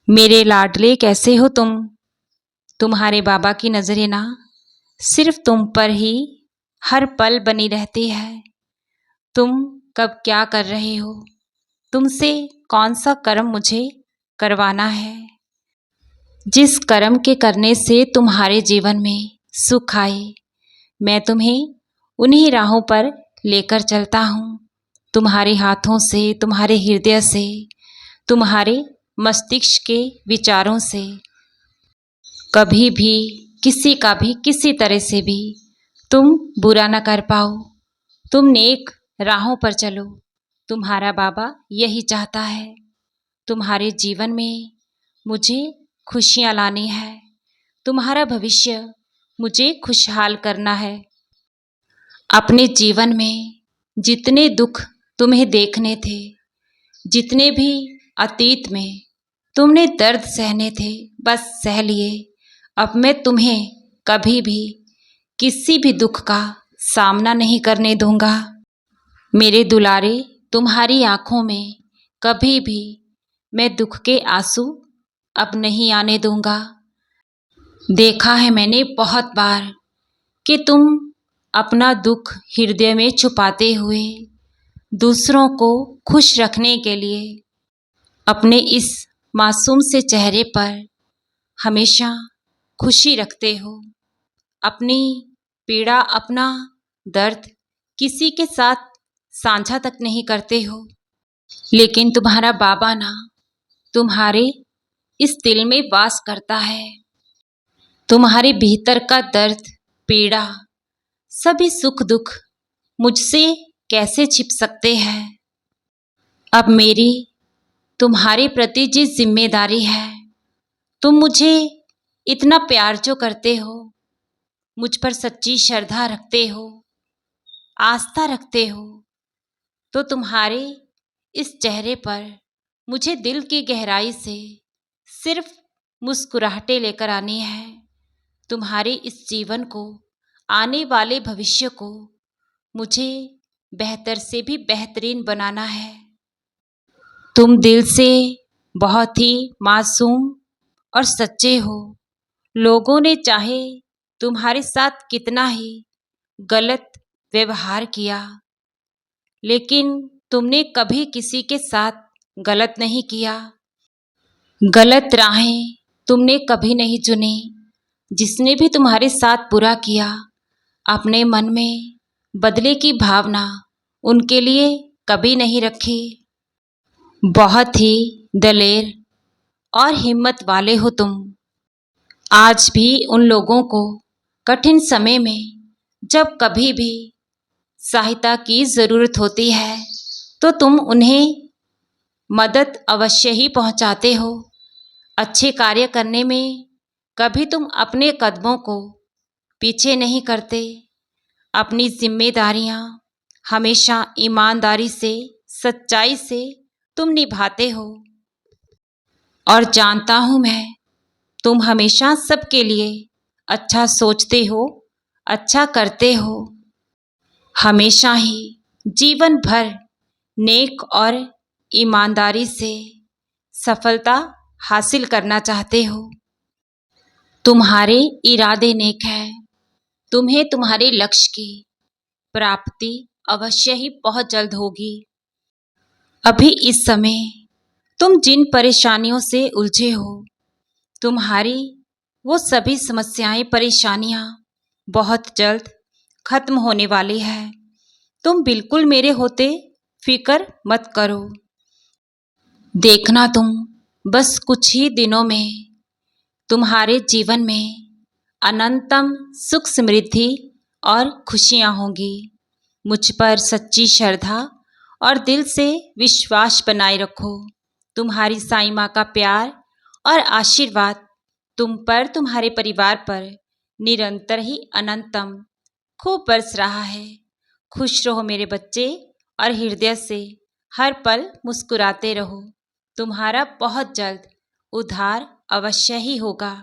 मेरे लाडले कैसे हो तुम। तुम्हारे बाबा की नज़रें ना सिर्फ तुम पर ही हर पल बनी रहती है। तुम कब क्या कर रहे हो, तुमसे कौन सा कर्म मुझे करवाना है। जिस कर्म के करने से तुम्हारे जीवन में सुख आए, मैं तुम्हें उन्हीं राहों पर लेकर चलता हूँ। तुम्हारे हाथों से, तुम्हारे हृदय से, तुम्हारे मस्तिष्क के विचारों से। कभी भी किसी का भी किसी तरह से भी तुम बुरा न कर पाओ। तुम नेक राहों पर चलो। तुम्हारा बाबा यही चाहता है। तुम्हारे जीवन में मुझे खुशियाँ लानी है। तुम्हारा भविष्य मुझे खुशहाल करना है। अपने जीवन में जितने दुख तुम्हें देखने थे, जितने भी अतीत में तुमने दर्द सहने थे, बस सह लिए। अब मैं तुम्हें कभी भी किसी भी दुख का सामना नहीं करने दूंगा। मेरे दुलारे, तुम्हारी आंखों में कभी भी मैं दुख के आंसू अब नहीं आने दूंगा। देखा है मैंने बहुत बार कि तुम अपना दुख हृदय में छुपाते हुए दूसरों को खुश रखने के लिए अपने इस मासूम से चेहरे पर हमेशा खुशी रखते हो। अपनी पीड़ा, अपना दर्द किसी के साथ साझा तक नहीं करते हो। लेकिन तुम्हारा बाबा ना तुम्हारे इस दिल में वास करता है। तुम्हारे भीतर का दर्द, पीड़ा, सभी सुख दुख मुझसे कैसे छिप सकते हैं। अब मेरी तुम्हारे प्रति जिस जिम्मेदारी है, तुम मुझे इतना प्यार जो करते हो, मुझ पर सच्ची श्रद्धा रखते हो, आस्था रखते हो, तो तुम्हारे इस चेहरे पर मुझे दिल की गहराई से सिर्फ मुस्कुराहटें लेकर आनी है। तुम्हारे इस जीवन को, आने वाले भविष्य को मुझे बेहतर से भी बेहतरीन बनाना है। तुम दिल से बहुत ही मासूम और सच्चे हो। लोगों ने चाहे तुम्हारे साथ कितना ही गलत व्यवहार किया, लेकिन तुमने कभी किसी के साथ गलत नहीं किया। गलत राहें तुमने कभी नहीं चुनी। जिसने भी तुम्हारे साथ बुरा किया, अपने मन में बदले की भावना उनके लिए कभी नहीं रखी। बहुत ही दलेर और हिम्मत वाले हो तुम। आज भी उन लोगों को कठिन समय में जब कभी भी सहायता की ज़रूरत होती है, तो तुम उन्हें मदद अवश्य ही पहुंचाते हो। अच्छे कार्य करने में कभी तुम अपने कदमों को पीछे नहीं करते। अपनी जिम्मेदारियां हमेशा ईमानदारी से, सच्चाई से तुम निभाते हो। और जानता हूँ मैं, तुम हमेशा सबके लिए अच्छा सोचते हो, अच्छा करते हो। हमेशा ही जीवन भर नेक और ईमानदारी से सफलता हासिल करना चाहते हो। तुम्हारे इरादे नेक हैं। तुम्हें तुम्हारे लक्ष्य की प्राप्ति अवश्य ही बहुत जल्द होगी। अभी इस समय तुम जिन परेशानियों से उलझे हो, तुम्हारी वो सभी समस्याएं, परेशानियां बहुत जल्द खत्म होने वाली है। तुम बिल्कुल मेरे होते फिक्र मत करो। देखना तुम बस कुछ ही दिनों में तुम्हारे जीवन में अनंतम सुख, समृद्धि और खुशियां होंगी। मुझ पर सच्ची श्रद्धा और दिल से विश्वास बनाए रखो। तुम्हारी साईं माँ का प्यार और आशीर्वाद तुम पर, तुम्हारे परिवार पर निरंतर ही अनंतम खूब बरस रहा है। खुश रहो मेरे बच्चे, और हृदय से हर पल मुस्कुराते रहो। तुम्हारा बहुत जल्द उद्धार अवश्य ही होगा।